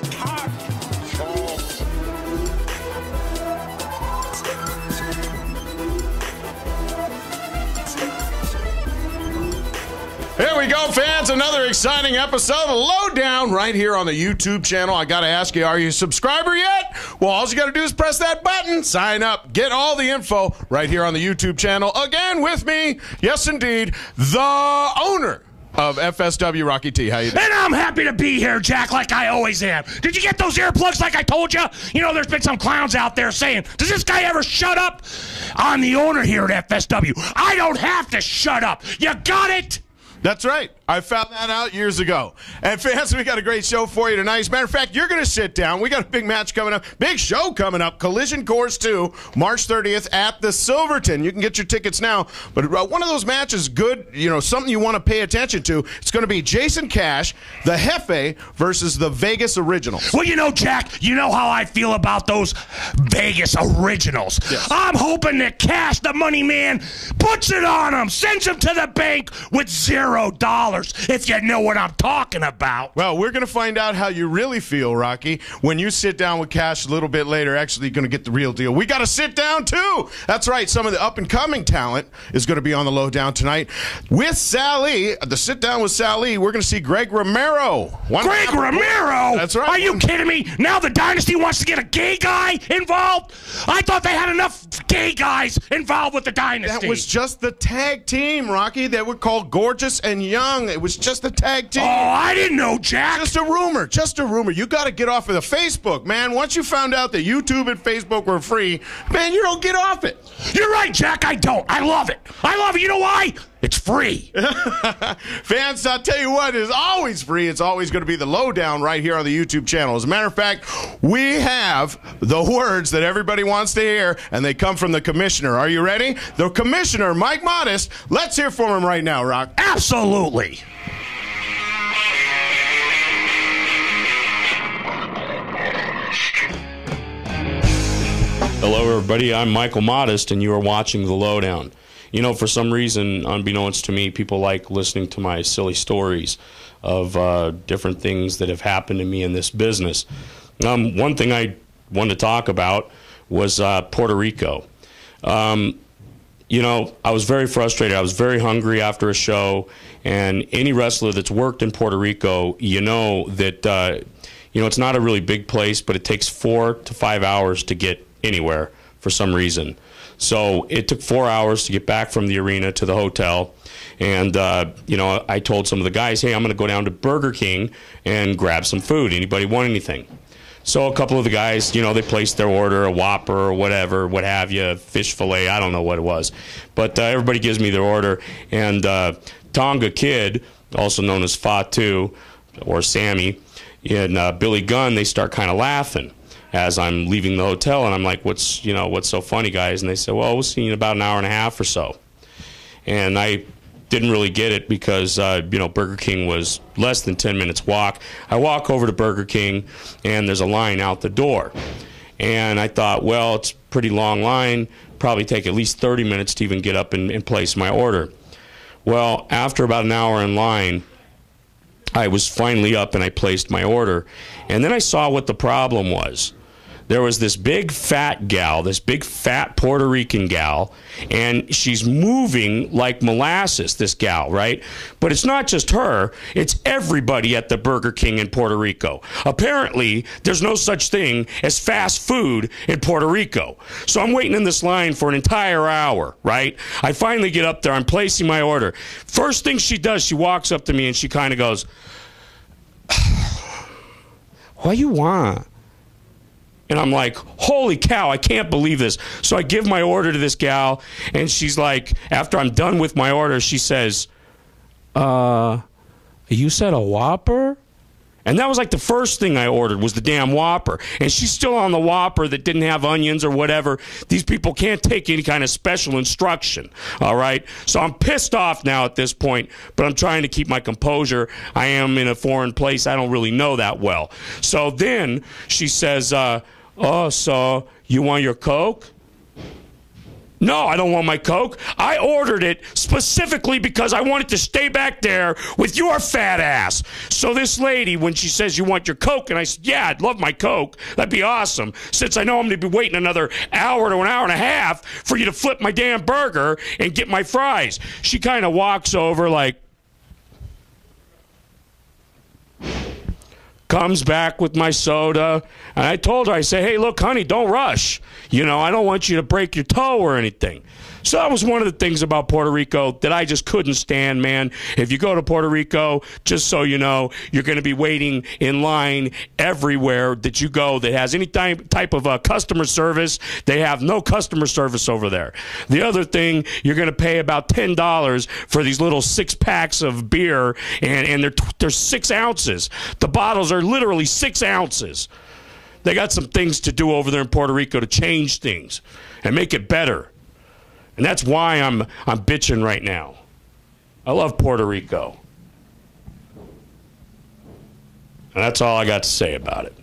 Here we go, fans. Another exciting episode of Lowdown right here on the YouTube channel. I got to ask you, are you a subscriber yet? Well, all you got to do is press that button, sign up, get all the info right here on the YouTube channel. Again, with me, yes, indeed, the owner of FSW, Rocky T. How you doing? And I'm happy to be here, Jack, like I always am. Did you get those earplugs like I told you? You know, there's been some clowns out there saying, does this guy ever shut up? I'm the owner here at FSW. I don't have to shut up. You got it? That's right. I found that out years ago. And fans, we got a great show for you tonight. As a matter of fact, you're going to sit down. We got a big match coming up. Big show coming up. Collision Course 2, March 30th at the Silverton. You can get your tickets now. But one of those matches, good, you know, something you want to pay attention to. It's going to be Jayson Cash, the Jefe, versus the Vegas Originals. Well, you know, Jack, you know how I feel about those Vegas Originals. Yes. I'm hoping that Cash, the money man, puts it on them, sends them to the bank with $0. If you know what I'm talking about. Well, we're going to find out how you really feel, Rocky, when you sit down with Cash a little bit later. Actually, you're going to get the real deal. We got to sit down, too. That's right. Some of the up-and-coming talent is going to be on the Lowdown tonight. With Sal E, the sit-down with Sal E, we're going to see Greg Romero. Greg Romero? That's right. Are you kidding me? Now the Dynasty wants to get a gay guy involved? I thought they had enough gay guys involved with the Dynasty. That was just the tag team, Rocky. They were called Gorgeous and Young. It was just a tag team. Oh, I didn't know, Jack. Just a rumor. Just a rumor. You got to get off of the Facebook, man. Once you found out that YouTube and Facebook were free, man, you don't get off it. You're right, Jack. I don't. I love it. I love it. You know why? It's free. Fans, I'll tell you what, it's always free. It's always going to be the Lowdown right here on the YouTube channel. As a matter of fact, we have the words that everybody wants to hear, and they come from the commissioner. Are you ready? The commissioner, Mike Modest. Let's hear from him right now, Rock. Absolutely. Hello, everybody. I'm Michael Modest, and you are watching The Lowdown. You know, for some reason, unbeknownst to me, people like listening to my silly stories of different things that have happened to me in this business. One thing I wanted to talk about was Puerto Rico. You know, I was very frustrated. I was very hungry after a show, and any wrestler that's worked in Puerto Rico, you know that, you know, it's not a really big place, but it takes 4 to 5 hours to get anywhere for some reason. So it took 4 hours to get back from the arena to the hotel. And, you know, I told some of the guys, hey, I'm going to go down to Burger King and grab some food. Anybody want anything? So a couple of the guys, you know, they placed their order, a Whopper or whatever, what have you, fish fillet, I don't know what it was. But everybody gives me their order. And Tonga Kid, also known as Fatu or Sammy, and Billy Gunn, they start kind of laughing as I'm leaving the hotel, and I'm like, what's so funny, guys? And they said, well, we'll see you in about an hour and a half or so. And I didn't really get it because, you know, Burger King was less than 10 minutes walk. I walk over to Burger King, and there's a line out the door. And I thought, well, it's a pretty long line, probably take at least 30 minutes to even get up and place my order. Well, after about an hour in line, I was finally up and I placed my order. And then I saw what the problem was. There was this big fat gal, this big fat Puerto Rican gal, and she's moving like molasses, this gal, right? But it's not just her, it's everybody at the Burger King in Puerto Rico. Apparently, there's no such thing as fast food in Puerto Rico. So I'm waiting in this line for an entire hour, right? I finally get up there, I'm placing my order. First thing she does, she walks up to me and she kind of goes, what you want? And I'm like, holy cow, I can't believe this. So I give my order to this gal, and she's like, after I'm done with my order, she says, you said a Whopper? And that was like the first thing I ordered was the damn Whopper. And she's still on the Whopper that didn't have onions or whatever. These people can't take any kind of special instruction, all right? So I'm pissed off now at this point, but I'm trying to keep my composure. I am in a foreign place. I don't really know that well. So then she says, oh, so you want your Coke? No, I don't want my Coke. I ordered it specifically because I wanted to stay back there with your fat ass. So this lady, when she says you want your Coke, and I said, yeah, I'd love my Coke. That'd be awesome. Since I know I'm going to be waiting another hour to an hour and a half for you to flip my damn burger and get my fries. She kind of walks over like, comes back with my soda, and I told her, I say, hey, look, honey, don't rush. You know, I don't want you to break your toe or anything. So that was one of the things about Puerto Rico that I just couldn't stand, man. If you go to Puerto Rico, just so you know, you're going to be waiting in line everywhere that you go that has any type of customer service. They have no customer service over there. The other thing, you're going to pay about $10 for these little 6-packs of beer, and they're 6 ounces. The bottles are literally 6 ounces. They got some things to do over there in Puerto Rico to change things and make it better. And that's why I'm bitching right now. I love Puerto Rico. And that's all I got to say about it.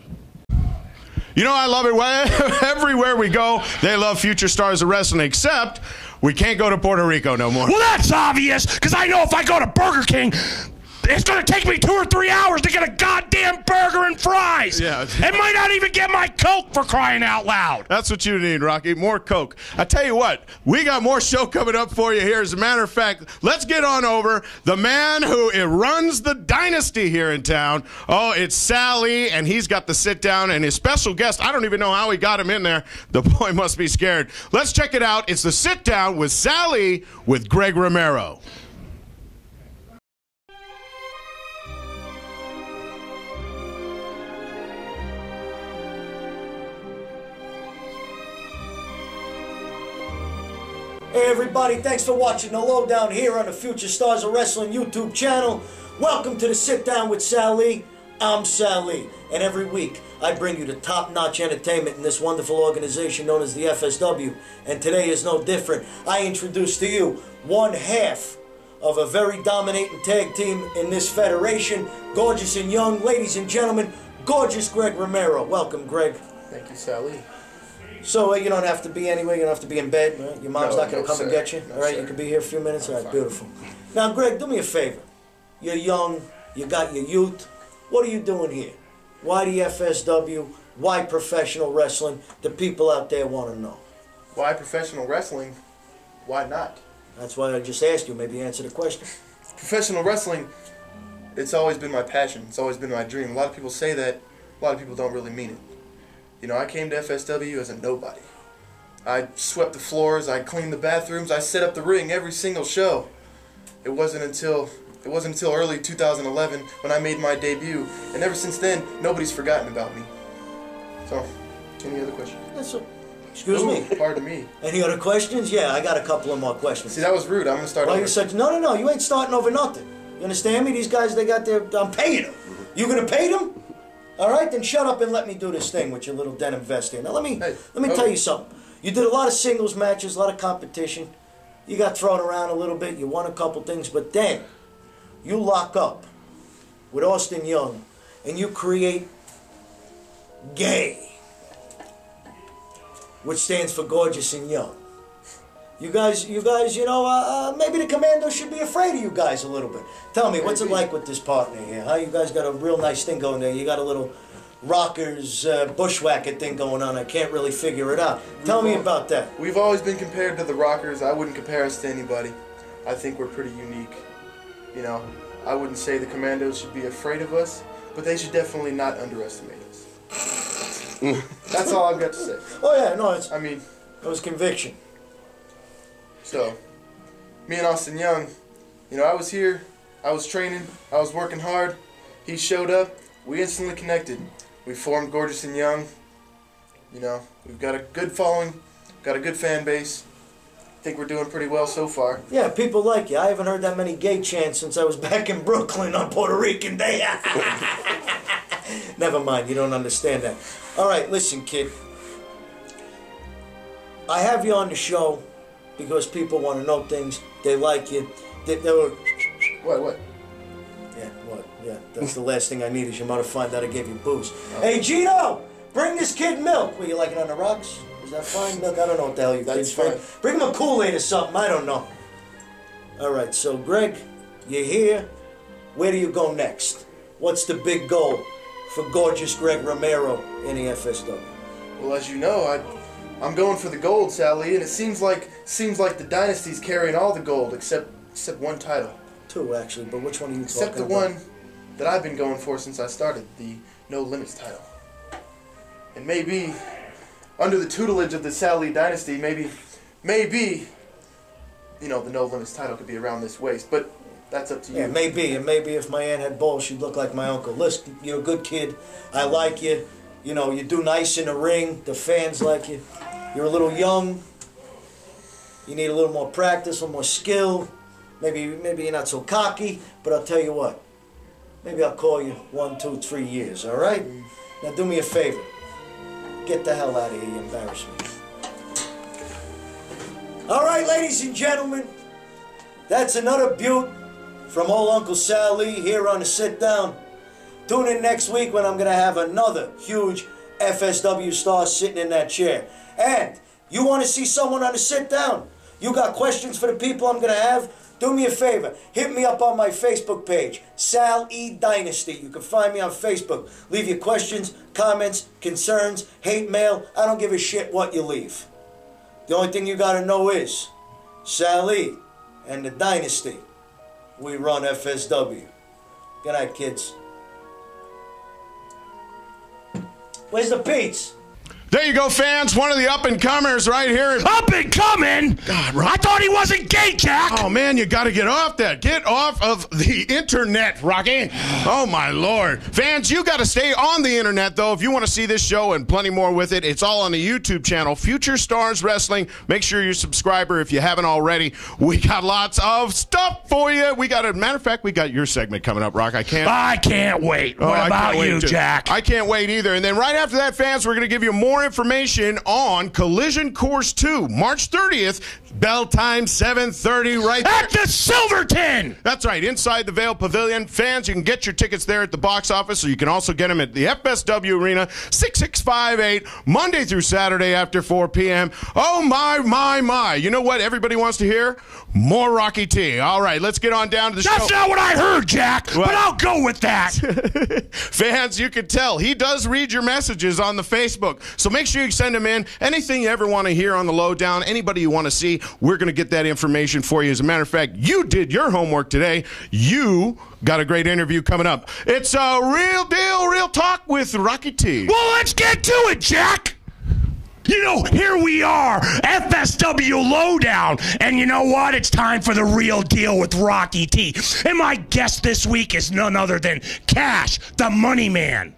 You know, I love it. Everywhere we go, they love future stars of wrestling, except we can't go to Puerto Rico no more. Well, that's obvious, because I know if I go to Burger King, it's going to take me 2 or 3 hours to get a goddamn burger and fries. Yeah. It might not even get my Coke, for crying out loud. That's what you need, Rocky. More Coke. I tell you what, we got more show coming up for you here. As a matter of fact, let's get on over. The man who runs the Dynasty here in town. Oh, it's Sal E, and he's got the sit down, and his special guest, I don't even know how he got him in there. The boy must be scared. Let's check it out. It's the sit down with Sal E with Greg Romero. Hey everybody, thanks for watching the Lowdown here on the Future Stars of Wrestling YouTube channel. Welcome to the Sit Down with Sal E. I'm Sal E, and every week I bring you the top-notch entertainment in this wonderful organization known as the FSW. And today is no different. I introduce to you one half of a very dominating tag team in this federation. Gorgeous and young, ladies and gentlemen, gorgeous Greg Romero. Welcome, Greg. Thank you, Sal E. So you don't have to be anywhere, you don't have to be in bed, right? Your mom's not going to come and get you, No, all right? sir. You can be here a few minutes, all right, beautiful. Now, Greg, do me a favor. You're young, you got your youth. What are you doing here? Why the FSW? Why professional wrestling? The people out there want to know. Why professional wrestling? Why not? That's why I just asked you, maybe answer the question. Professional wrestling, it's always been my passion. It's always been my dream. A lot of people say that. A lot of people don't really mean it. You know, I came to FSW as a nobody. I swept the floors, I cleaned the bathrooms, I set up the ring every single show. It wasn't until early 2011 when I made my debut, and ever since then, nobody's forgotten about me. So, any other questions? Excuse me. Pardon me. Any other questions? Yeah, I got a couple of more questions. See, that was rude. I'm gonna start Well, over. you said, no, you ain't starting over nothing. You understand me? These guys, they got their, I'm paying them. You gonna pay them? All right, then shut up and let me do this thing with your little denim vest here. Now let me tell you something. You did a lot of singles matches, a lot of competition. You got thrown around a little bit. You won a couple things, but then you lock up with Austin Young and you create GAY, which stands for Gorgeous and Young. You guys, you know, maybe the Commandos should be afraid of you guys a little bit. Tell me, what's it like with this partner here? Huh? You guys got a real nice thing going there. You got a little rockers, bushwhacker thing going on. I can't really figure it out. Tell me about that. We've always been compared to the Rockers. I wouldn't compare us to anybody. I think we're pretty unique. You know, I wouldn't say the Commandos should be afraid of us, but they should definitely not underestimate us. That's all I've got to say. Oh yeah, no, it was conviction. So, me and Austin Young, you know, I was here, I was training, I was working hard. He showed up, we instantly connected. We formed Gorgeous and Young. You know, we've got a good following, got a good fan base. I think we're doing pretty well so far. Yeah, people like you. I haven't heard that many gay chants since I was back in Brooklyn on Puerto Rican Day. Never mind, you don't understand that. All right, listen, kid. I have you on the show because people want to know things. They like you. They were... What? Yeah, what? Yeah, that's the last thing I need is your mother find out I gave you booze. Hey, Gino, bring this kid milk. Will you like it on the rocks? Is that fine? Look, I don't know what the hell you That's kids fine. Bring him a Kool-Aid or something. I don't know. All right, so Greg, you're here. Where do you go next? What's the big goal for gorgeous Greg Romero in the FSW? Well, as you know, I'm going for the gold, Sal E, and it seems like the Dynasty's carrying all the gold except one title. Two, actually, but which one are you Except the talking about? one that I've been going for since I started, the No Limits title. And maybe, under the tutelage of the Sal E Dynasty, maybe, you know, the No Limits title could be around this waist, but that's up to you. Yeah, maybe, and maybe if my aunt had balls, she'd look like my uncle. Listen, you're a good kid. I like you. You know, you do nice in the ring. The fans like you. You're a little young. You need a little more practice, a little more skill. Maybe you're not so cocky, but I'll tell you what. Maybe I'll call you 1, 2, 3 years, all right? Now do me a favor. Get the hell out of here, you embarrass me. All right, ladies and gentlemen, that's another beaut from old Uncle Sal E here on the Sit Down. Tune in next week when I'm going to have another huge FSW star sitting in that chair. And you want to see someone on the Sit Down? You got questions for the people I'm going to have? Do me a favor. Hit me up on my Facebook page, Sal E Dynasty. You can find me on Facebook. Leave your questions, comments, concerns, hate mail. I don't give a shit what you leave. The only thing you got to know is Sal E and the Dynasty. We run FSW. Good night, kids. Where's the Pete's? There you go, fans. One of the up-and-comers right here. Up and coming? God, I thought he wasn't gay, Jack. Oh, man, you got to get off that. Get off of the internet, Rocky. Oh, my Lord. Fans, you got to stay on the internet, though, if you want to see this show and plenty more with it. It's all on the YouTube channel, Future Stars Wrestling. Make sure you're a subscriber if you haven't already. We got lots of stuff for you. Matter of fact, we got your segment coming up, Rock. I can't wait. What about you, Jack? I can't wait either. And then right after that, fans, we're going to give you more information on Collision Course 2, March 30th, bell time 7:30 right there. At the Silverton! That's right, inside the Vail Pavilion. Fans, you can get your tickets there at the box office, or you can also get them at the FSW Arena, 6658, Monday through Saturday after 4 p.m. Oh, my. You know what everybody wants to hear? More Rocky T. All right, let's get on down to the show. That's not what I heard, Jack, but I'll go with that. Fans, you can tell he does read your messages on the Facebook, so make sure you send them in. Anything you ever want to hear on the Lowdown, anybody you want to see, we're going to get that information for you. As a matter of fact, you did your homework today. You got a great interview coming up. It's a real deal, real talk with Rocky T. Well, let's get to it, Jack. You know, here we are, FSW Lowdown, and you know what? It's time for the real deal with Rocky T. And my guest this week is none other than Cash, the Money Man.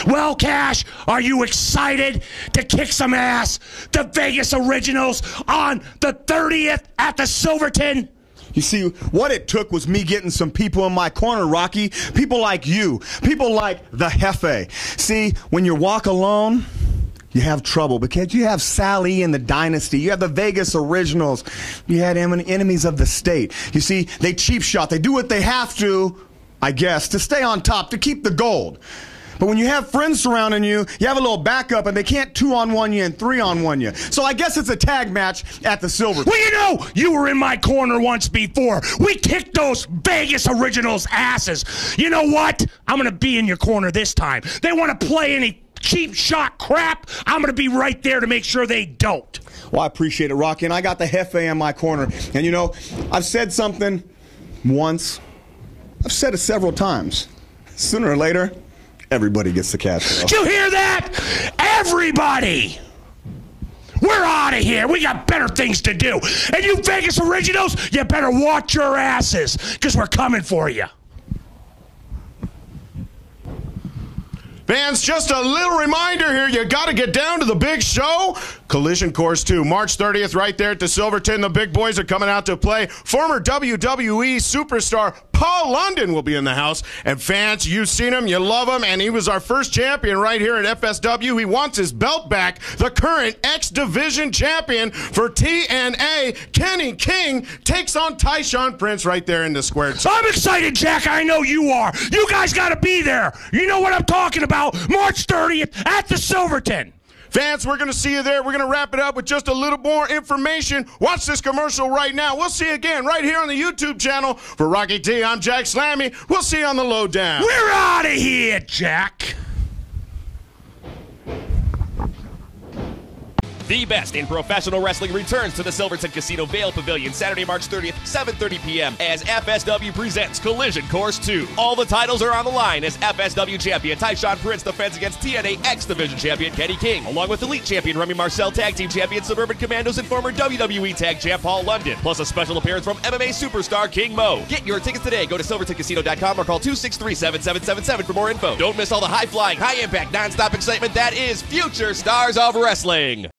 Well, Cash, are you excited to kick some ass? The Vegas Originals on the 30th at the Silverton? You see, what it took was me getting some people in my corner, Rocky. People like you. People like the Jefe. See, when you walk alone, you have trouble because you have Sal E and the Dynasty. You have the Vegas Originals. You had enemies of the state. You see, they cheap shot. They do what they have to, I guess, to stay on top, to keep the gold. But when you have friends surrounding you, you have a little backup, and they can't 2-on-1 you and 3-on-1 you. So I guess it's a tag match at the Silverton. Well, you know, you were in my corner once before. We kicked those Vegas Originals' asses. You know what? I'm going to be in your corner this time. They want to play any cheap shot crap, I'm going to be right there to make sure they don't. Well, I appreciate it, Rocky, and I got the Jefe in my corner. And, you know, I've said something once. I've said it several times. Sooner or later, everybody gets the cash. Did you hear that? Everybody! We're out of here. We got better things to do. And you Vegas Originals, you better watch your asses, because we're coming for you. Fans, just a little reminder here, you got to get down to the big show. Collision Course 2, March 30th, right there at the Silverton. The big boys are coming out to play. Former WWE superstar Paul London will be in the house. And fans, you've seen him, you love him, and he was our first champion right here at FSW. He wants his belt back. The current X-Division champion for TNA, Kenny King, takes on Tyshawn Prince right there in the squared. I'm excited, Jack. I know you are. You guys got to be there. You know what I'm talking about. March 30th at the Silverton. Fans, we're going to see you there. We're going to wrap it up with just a little more information. Watch this commercial right now. We'll see you again right here on the YouTube channel. For Rocky T, I'm Jack Slammy. We'll see you on the Lowdown. We're out of here, Jack. The best in professional wrestling returns to the Silverton Casino Vail Pavilion Saturday, March 30th, 7:30 p.m. as FSW presents Collision Course 2. All the titles are on the line as FSW champion Tyshawn Prince defends against TNA X Division champion Kenny King, along with Elite champion Remy Marcel, Tag Team champion Suburban Commandos, and former WWE Tag champ Paul London, plus a special appearance from MMA superstar King Mo. Get your tickets today. Go to silvertoncasino.com or call 263-7777 for more info. Don't miss all the high-flying, high-impact, non-stop excitement that is Future Stars of Wrestling.